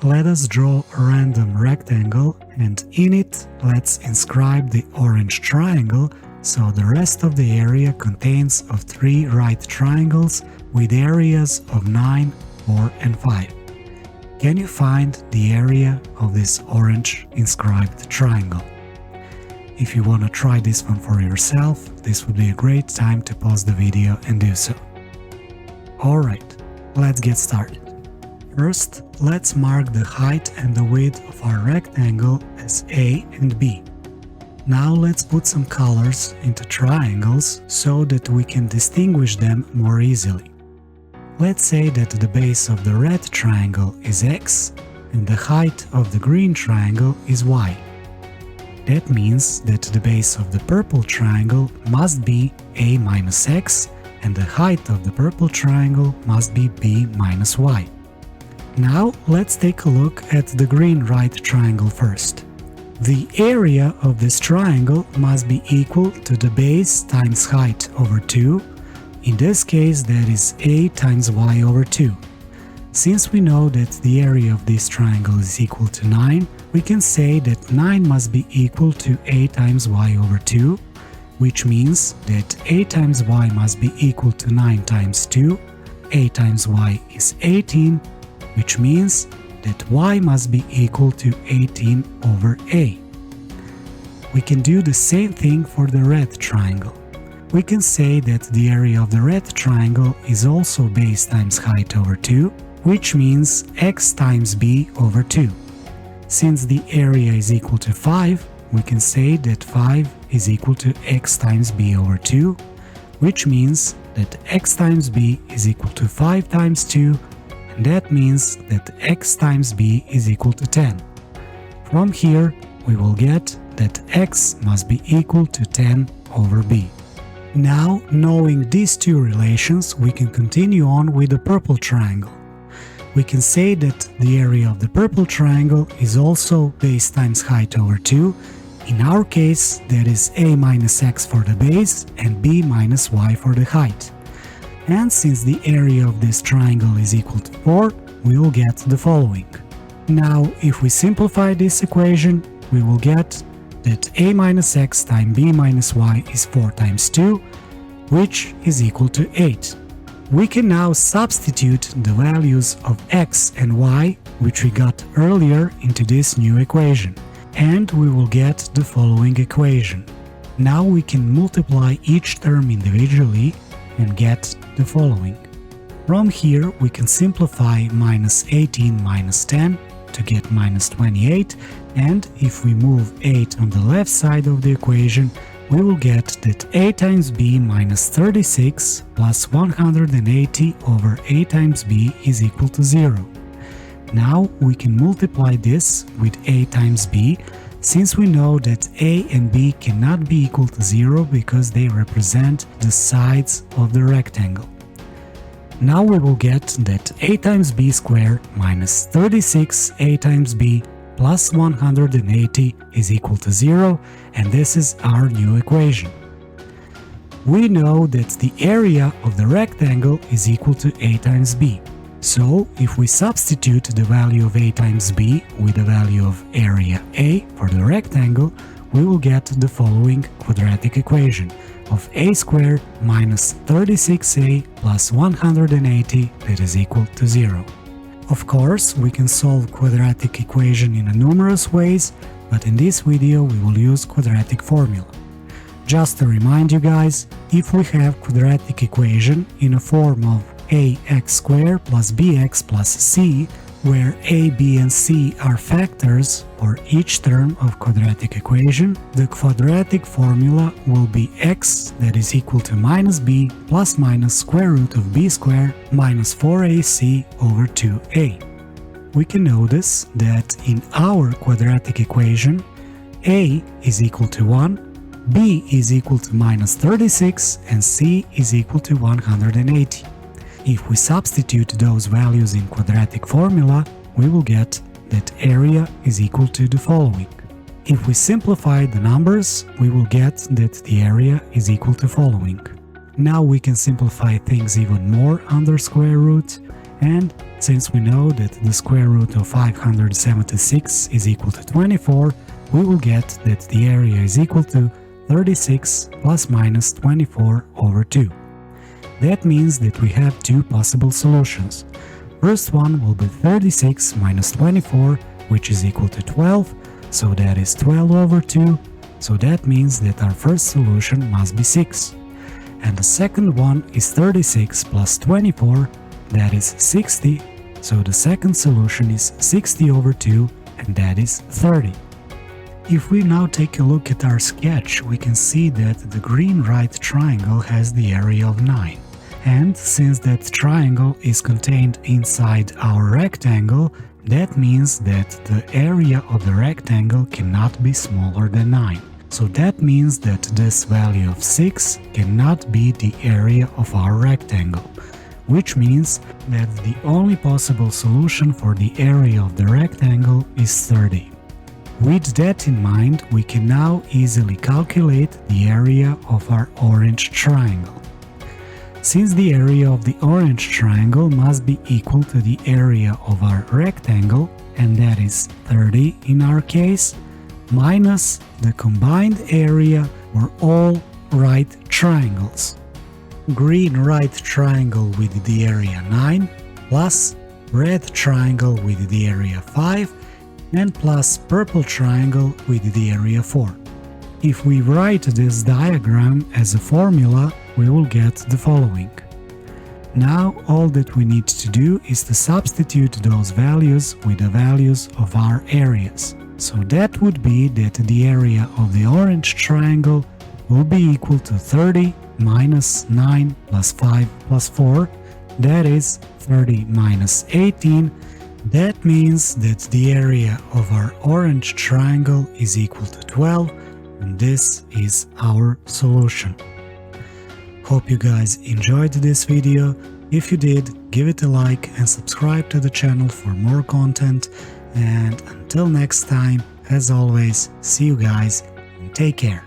let us draw a random rectangle, and in it let's inscribe the orange triangle, so the rest of the area contains of 3 right triangles with areas of 9, 4 and 5. Can you find the area of this orange inscribed triangle? If you want to try this one for yourself, this would be a great time to pause the video and do so. Alright, let's get started. First, let's mark the height and the width of our rectangle as A and B. Now let's put some colors into triangles so that we can distinguish them more easily. Let's say that the base of the red triangle is X and the height of the green triangle is Y. That means that the base of the purple triangle must be A minus X and the height of the purple triangle must be B minus Y. Now let's take a look at the green right triangle first. The area of this triangle must be equal to the base times height over 2. In this case, that is A times Y over 2. Since we know that the area of this triangle is equal to 9, we can say that 9 must be equal to A times Y over 2, which means that A times Y must be equal to 9 times 2. A times Y is 18, which means that Y must be equal to 18 over A. We can do the same thing for the red triangle. We can say that the area of the red triangle is also base times height over 2, which means X times B over 2. Since the area is equal to 5, we can say that 5 is equal to X times B over 2, which means that X times B is equal to 5 times 2, and that means that X times B is equal to 10. From here, we will get that X must be equal to 10 over B. Now, knowing these two relations, we can continue on with the purple triangle. We can say that the area of the purple triangle is also base times height over 2. In our case, that is A minus X for the base and B minus Y for the height. And since the area of this triangle is equal to 4, we will get the following. Now, if we simplify this equation, we will get that A minus X times B minus Y is 4 times 2, which is equal to 8. We can now substitute the values of X and Y, which we got earlier, into this new equation, and we will get the following equation. Now we can multiply each term individually and get the following. From here we can simplify minus 18 minus 10 to get minus 28, and if we move 8 on the left side of the equation, we will get that A times B minus 36 plus 180 over A times B is equal to 0. Now we can multiply this with A times B, since we know that A and B cannot be equal to 0 because they represent the sides of the rectangle. Now we will get that A times B squared minus 36 A times B plus 180 is equal to 0, and this is our new equation. We know that the area of the rectangle is equal to A times B. So, if we substitute the value of A times B with the value of area A for the rectangle, we will get the following quadratic equation of A squared minus 36A plus 180 that is equal to 0. Of course, we can solve quadratic equation in numerous ways, but in this video we will use quadratic formula. Just to remind you guys, if we have quadratic equation in a form of ax squared plus bx plus c, where a, b and c are factors for each term of quadratic equation, the quadratic formula will be x that is equal to minus b plus minus square root of b squared minus 4ac over 2a. We can notice that in our quadratic equation, a is equal to 1, b is equal to minus 36 and c is equal to 180. If we substitute those values in quadratic formula, we will get that area is equal to the following. If we simplify the numbers, we will get that the area is equal to following. Now we can simplify things even more under square root, And since we know that the square root of 576 is equal to 24, we will get that the area is equal to 36 plus minus 24 over 2. That means that we have two possible solutions. First one will be 36 minus 24, which is equal to 12, so that is 12 over 2, so that means that our first solution must be 6. And the second one is 36 plus 24, that is 60, so the second solution is 60 over 2, and that is 30. If we now take a look at our sketch, we can see that the green right triangle has the area of 9. And since that triangle is contained inside our rectangle, that means that the area of the rectangle cannot be smaller than 9. So that means that this value of 6 cannot be the area of our rectangle, which means that the only possible solution for the area of the rectangle is 30. With that in mind, we can now easily calculate the area of our orange triangle. Since the area of the orange triangle must be equal to the area of our rectangle, and that is 30 in our case, minus the combined area for all right triangles. Green right triangle with the area 9, plus red triangle with the area 5, and plus purple triangle with the area 4. If we write this diagram as a formula, we will get the following. Now all that we need to do is to substitute those values with the values of our areas. So that would be that the area of the orange triangle will be equal to 30 minus 9 plus 5 plus 4, that is 30 minus 18. That means that the area of our orange triangle is equal to 12, and this is our solution. Hope you guys enjoyed this video. If you did, give it a like and subscribe to the channel for more content. And until next time, as always, see you guys and take care.